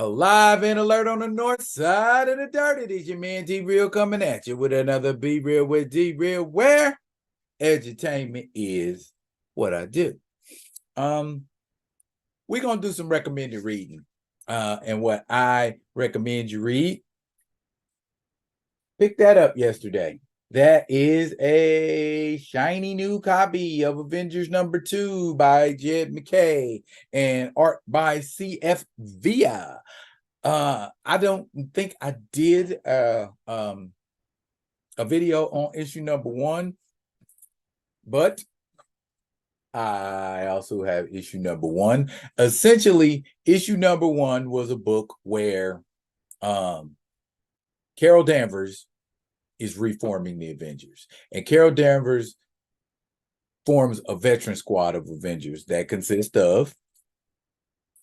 Alive and alert on the north side of the dirt. It is your man D-Real coming at you with another Be Real with D-Real, where edutainment is what I do. We're going to do some recommended reading. And what I recommend you read, picked that up yesterday. That is a shiny new copy of Avengers #2 by Jed McKay and art by C.F. Via. I don't think I did a video on issue #1, but I also have issue #1. Essentially, issue #1 was a book where Carol Danvers is reforming the Avengers. And Carol Danvers forms a veteran squad of Avengers that consists of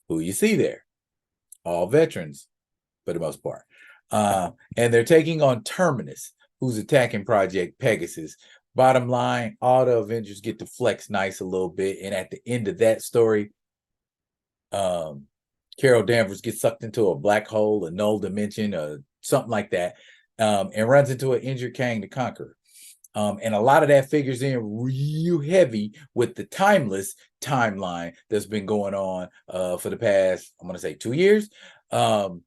who you see there. All veterans, for the most part. And they're taking on Terminus, who's attacking Project Pegasus. Bottom line, all the Avengers get to flex nice a little bit. And at the end of that story, Carol Danvers gets sucked into a black hole, a null dimension, something like that, and runs into an Injured Kang the Conqueror. And a lot of that figures in real heavy with the timeless timeline that's been going on for the past, I'm going to say 2 years. And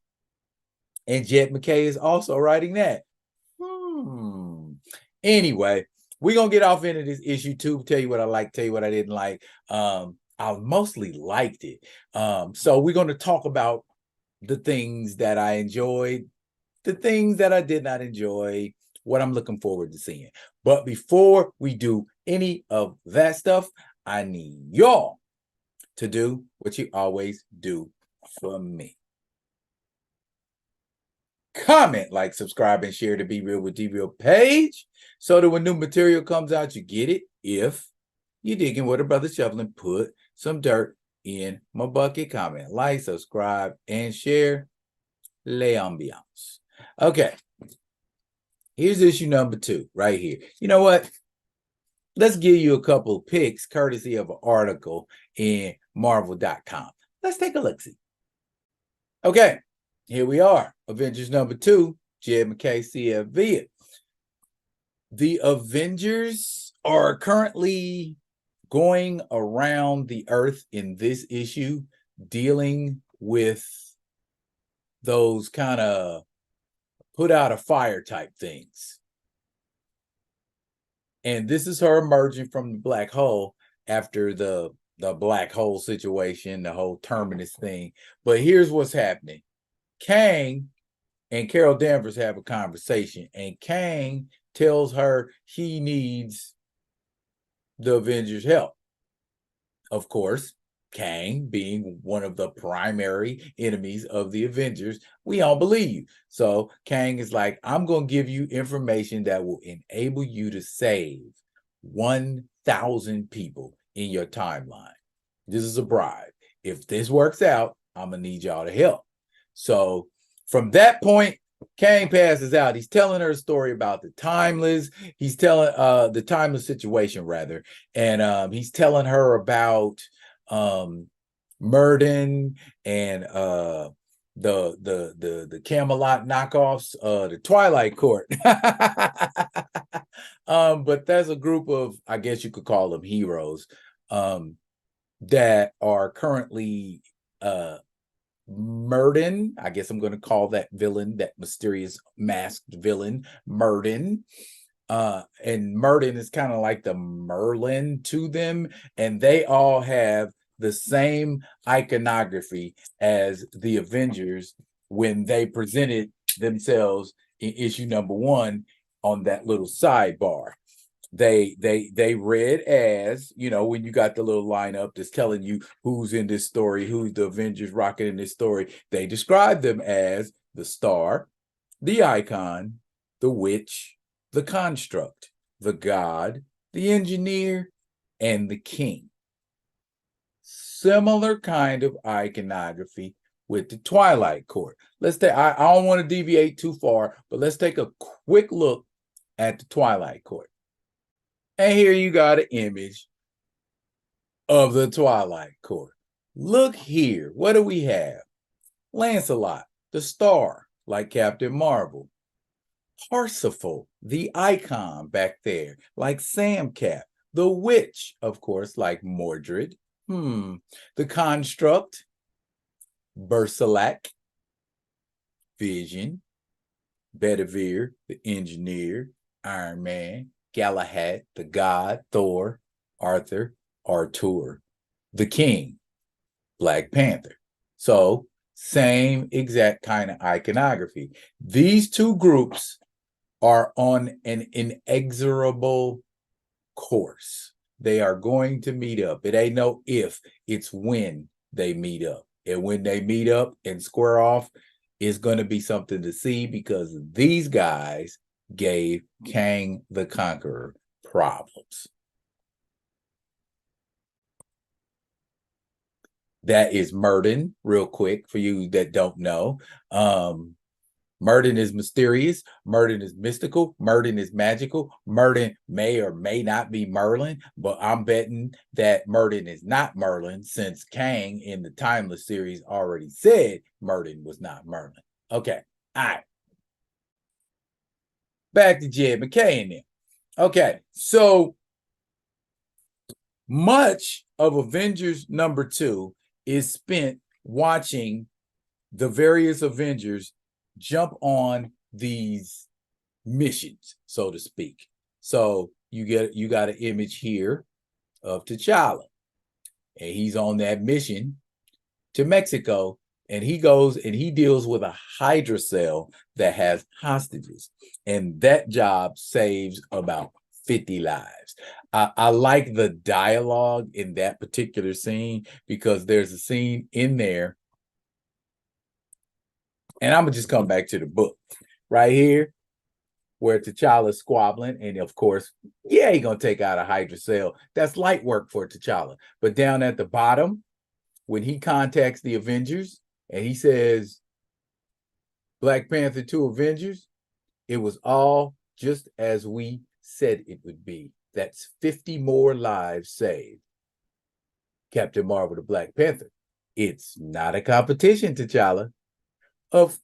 Jed McKay is also writing that. Anyway, we're going to get off into this issue too, tell you what I liked, tell you what I didn't like. I mostly liked it. So we're going to talk about the things that I enjoyed, the things that I did not enjoy, what I'm looking forward to seeing. But before we do any of that stuff, I need y'all to do what you always do for me. Comment, like, subscribe, and share the Be Real with D-Real page so that when new material comes out, you get it. If you digging what a brother shoveling, put some dirt in my bucket. Comment, like, subscribe, and share. L'ambiance. Okay. Here's issue #2 right here. You know what? Let's give you a couple of picks courtesy of an article in Marvel.com. Let's take a look-see. Okay, here we are. Avengers #2, Jed McKay, C.F. Via. The Avengers are currently going around the earth in this issue, dealing with those kind of put out a fire type things. And this is her emerging from the black hole after the black hole situation, the whole Terminus thing. But here's what's happening. Kang and Carol Danvers have a conversation, and Kang tells her he needs the Avengers' help. Of course, Kang, being one of the primary enemies of the Avengers, we all believe you. So Kang is like, I'm going to give you information that will enable you to save 1,000 people in your timeline. This is a bribe. If this works out, I'm going to need y'all to help. So from that point, Kang passes out. He's telling her a story about the timeless. He's telling the timeless situation, rather. And he's telling her about Murden and the Camelot knockoffs, the Twilight Court. But there's a group of, I guess you could call them heroes, that are currently Murden. I guess I'm going to call that villain, that mysterious masked villain, Murden. And Murden is kind of like the Merlin to them, and they all have the same iconography as the Avengers when they presented themselves in issue #1 on that little sidebar. They read as, you know, when you got the little lineup that's telling you who's in this story, who's the Avengers rocking in this story, they describe them as the Star, the Icon, the Witch, the Construct, the God, the Engineer, and the King. Similar kind of iconography with the Twilight Court. Let's take, I don't want to deviate too far, but let's take a quick look at the Twilight Court. And here you got an image of the Twilight Court. Look here. What do we have? Lancelot, the star, like Captain Marvel. Parsifal, the icon back there, like Sam Cap. The witch, of course, like Mordred. The construct, Bersalak, Vision, Bedivere, the engineer, Iron Man, Galahad, the god, Thor, Arthur, the king, Black Panther. So same exact kind of iconography. These two groups are on an inexorable course. They are going to meet up. It ain't no if, it's when they meet up. And when they meet up and square off, it's going to be something to see, because these guys gave Kang the Conqueror problems. That is Murden, real quick, for you that don't know. Murden is mysterious. Murden is mystical. Murden is magical. Murden may or may not be Merlin, but I'm betting that Murden is not Merlin, since Kang in the Timeless series already said Murden was not Merlin. Okay, all right. Back to Jed McKay and them. Okay, so much of Avengers #2 is spent watching the various Avengers jump on these missions, so to speak. So you got an image here of T'Challa, and he's on that mission to Mexico, and he goes and he deals with a Hydra cell that has hostages, and that job saves about 50 lives. I like the dialogue in that particular scene, because there's a scene in there, and I'm gonna just come back to the book right here, where T'Challa's squabbling, and of course, yeah, he's gonna take out a Hydra cell. That's light work for T'Challa. But down at the bottom, when he contacts the Avengers and he says, Black Panther 2 Avengers, it was all just as we said it would be. That's 50 more lives saved. Captain Marvel to Black Panther. It's not a competition, T'Challa. Of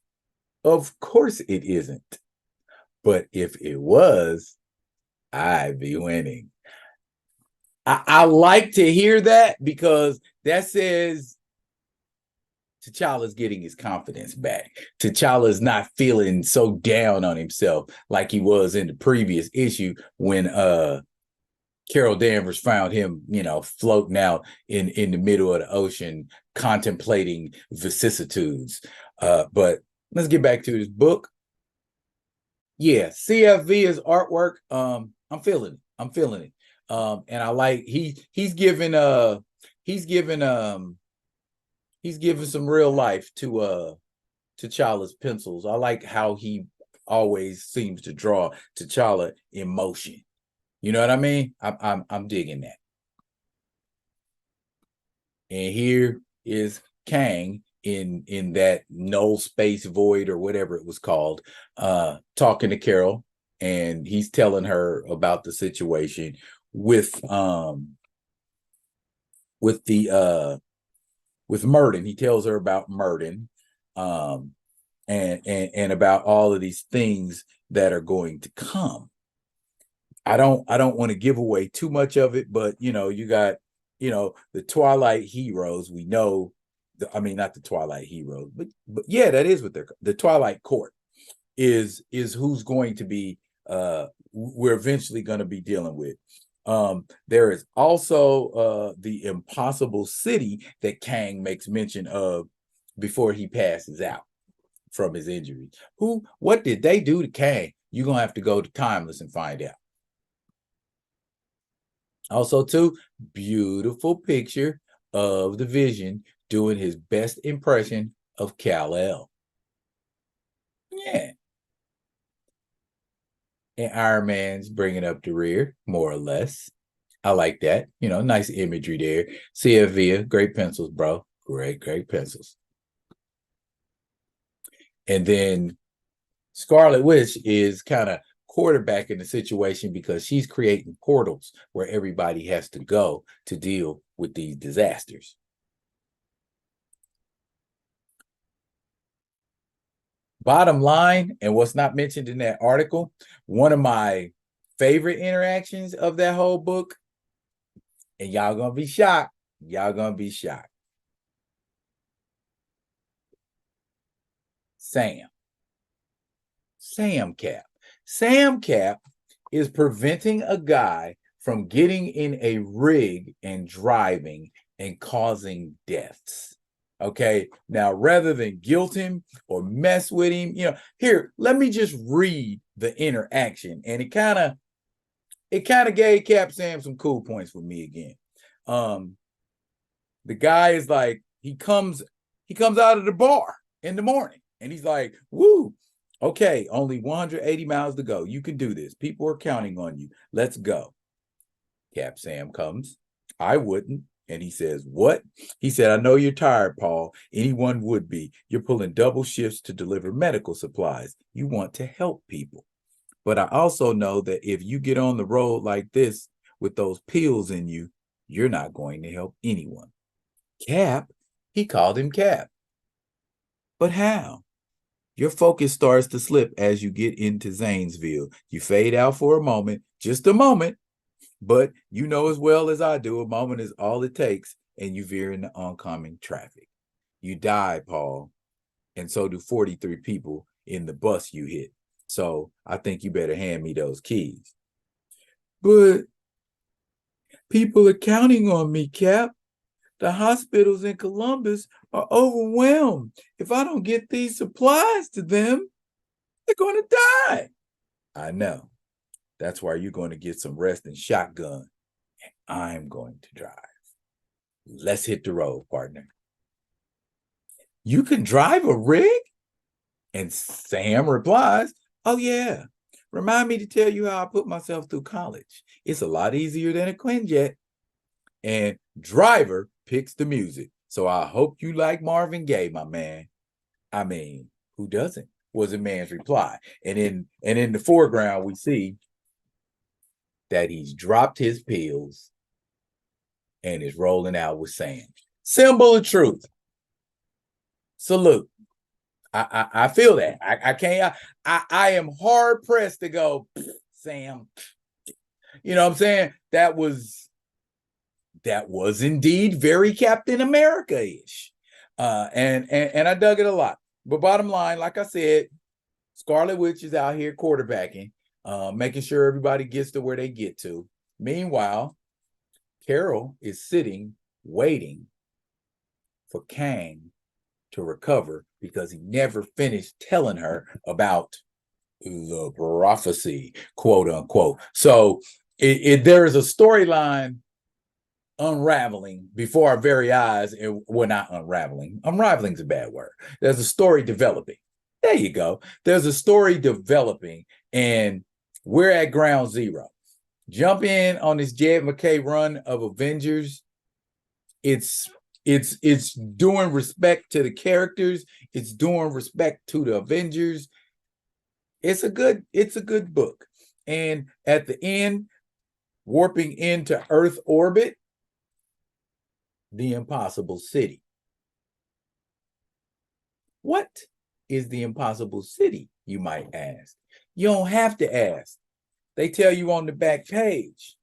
course it isn't. But if it was, I'd be winning. I like to hear that, because that says T'Challa's getting his confidence back. T'Challa's not feeling so down on himself like he was in the previous issue, when Carol Danvers found him, floating out in the middle of the ocean, contemplating vicissitudes. But let's get back to this book. Yeah, CFV's artwork. I'm feeling it. And I like he's given some real life to T'Challa's pencils. I like how he always seems to draw T'Challa in motion. You know what I mean? I'm digging that. And here is Kang in that null space void, or whatever it was called, talking to Carol, and he's telling her about the situation with Murden. He tells her about Murden, and about all of these things that are going to come. I don't want to give away too much of it, but you got the Twilight heroes. We know, not the Twilight heroes, but yeah, that is what the Twilight Court is who's going to be we're eventually going to be dealing with. There is also the impossible city that Kang makes mention of before he passes out from his injuries. What did they do to Kang? You're gonna have to go to Timeless and find out. Also, too, beautiful picture of the Vision doing his best impression of Kal-El. Yeah. And Iron Man's bringing up the rear, more or less. I like that. Nice imagery there. C.F. great pencils, bro. Great pencils. And then Scarlet Witch is kind of quarterbacking the situation, because she's creating portals where everybody has to go to deal with these disasters. Bottom line, and what's not mentioned in that article, one of my favorite interactions of that whole book, and y'all gonna be shocked. Y'all gonna be shocked. Sam Cap. Sam Cap is preventing a guy from getting in a rig and driving and causing deaths. Okay. Now, rather than guilt him or mess with him, here, let me just read the interaction. And it kind of gave Cap Sam some cool points for me again. The guy is like, he comes out of the bar in the morning and he's like, woo, okay, only 180 miles to go. You can do this. People are counting on you. Let's go. Cap Sam comes. I wouldn't. And he says, what? He said, I know you're tired, Paul. Anyone would be. You're pulling double shifts to deliver medical supplies. You want to help people. But I also know that if you get on the road like this with those pills in you, you're not going to help anyone. Cap, he called him Cap. But how? Your focus starts to slip as you get into Zanesville. You fade out for a moment, just a moment, but you know as well as I do, a moment is all it takes, and you veer into oncoming traffic. You die, Paul, and so do 43 people in the bus you hit. So I think you better hand me those keys. But people are counting on me, Cap. The hospitals in Columbus are overwhelmed. If I don't get these supplies to them, they're going to die. I know. That's why you're going to get some rest and shotgun. And I'm going to drive. Let's hit the road, partner. You can drive a rig? And Sam replies, oh, yeah. Remind me to tell you how I put myself through college. It's a lot easier than a Quinjet. And driver picks the music. So I hope you like Marvin Gaye, my man. I mean, who doesn't? Was the man's reply. And in the foreground, we see that he's dropped his pills and is rolling out with Sam. Symbol of truth. Salute. I feel that. I can't. I am hard pressed to go, Sam. You know what I'm saying? That was indeed very Captain America-ish. And I dug it a lot. But bottom line, like I said, Scarlet Witch is out here quarterbacking, making sure everybody gets to where they get to. Meanwhile, Carol is sitting, waiting for Kang to recover because he never finished telling her about the prophecy, quote unquote. So there is a storyline unraveling before our very eyes. We're not unraveling. Unraveling is a bad word. There's a story developing. There you go. There's a story developing, and we're at ground zero. Jump in on this Jed McKay run of Avengers. It's doing respect to the characters. It's doing respect to the Avengers. It's a good book. And at the end, warping into Earth orbit, the impossible city. What is the impossible city, you might ask? You don't have to ask. They tell you on the back page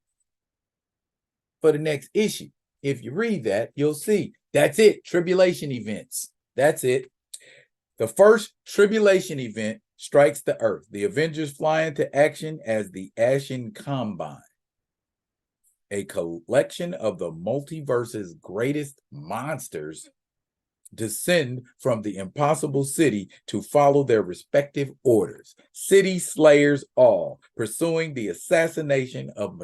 for the next issue. If you read that, you'll see. That's it. Tribulation events. That's it. The first tribulation event strikes the Earth. The Avengers fly into action as the Ashen Combine, a collection of the multiverse's greatest monsters descend from the impossible city to follow their respective orders. City slayers all, pursuing the assassination of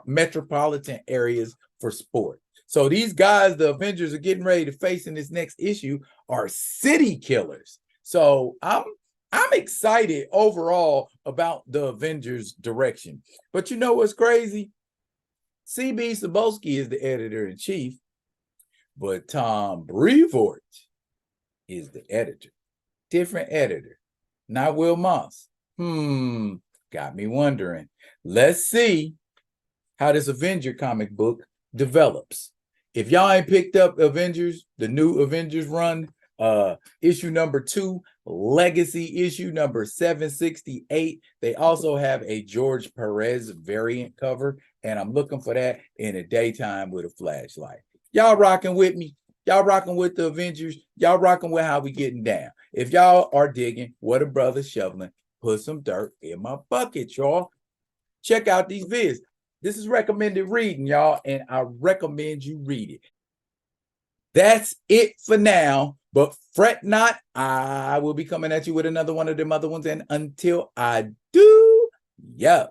metropolitan areas for sport. So these guys the Avengers are getting ready to face in this next issue are city killers. So I'm excited overall about the Avengers direction. But you know what's crazy? C.B. Cebulski is the editor-in-chief, but Tom Brevoort is the editor. Different editor, not Will Moss. Got me wondering. Let's see how this Avenger comic book develops. If y'all ain't picked up Avengers, the new Avengers run, Issue number 2, Legacy issue number 768. They also have a George Perez variant cover, and I'm looking for that in the daytime with a flashlight. Y'all rocking with me? Y'all rocking with the Avengers? Y'all rocking with how we getting down? If y'all are digging what a brother shoveling, put some dirt in my bucket, y'all. Check out these vids. This is recommended reading, y'all, and I recommend you read it. That's it for now, but fret not. I will be coming at you with another one of them other ones, and until I do, y'all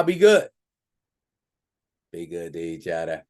be good. Be good to each other.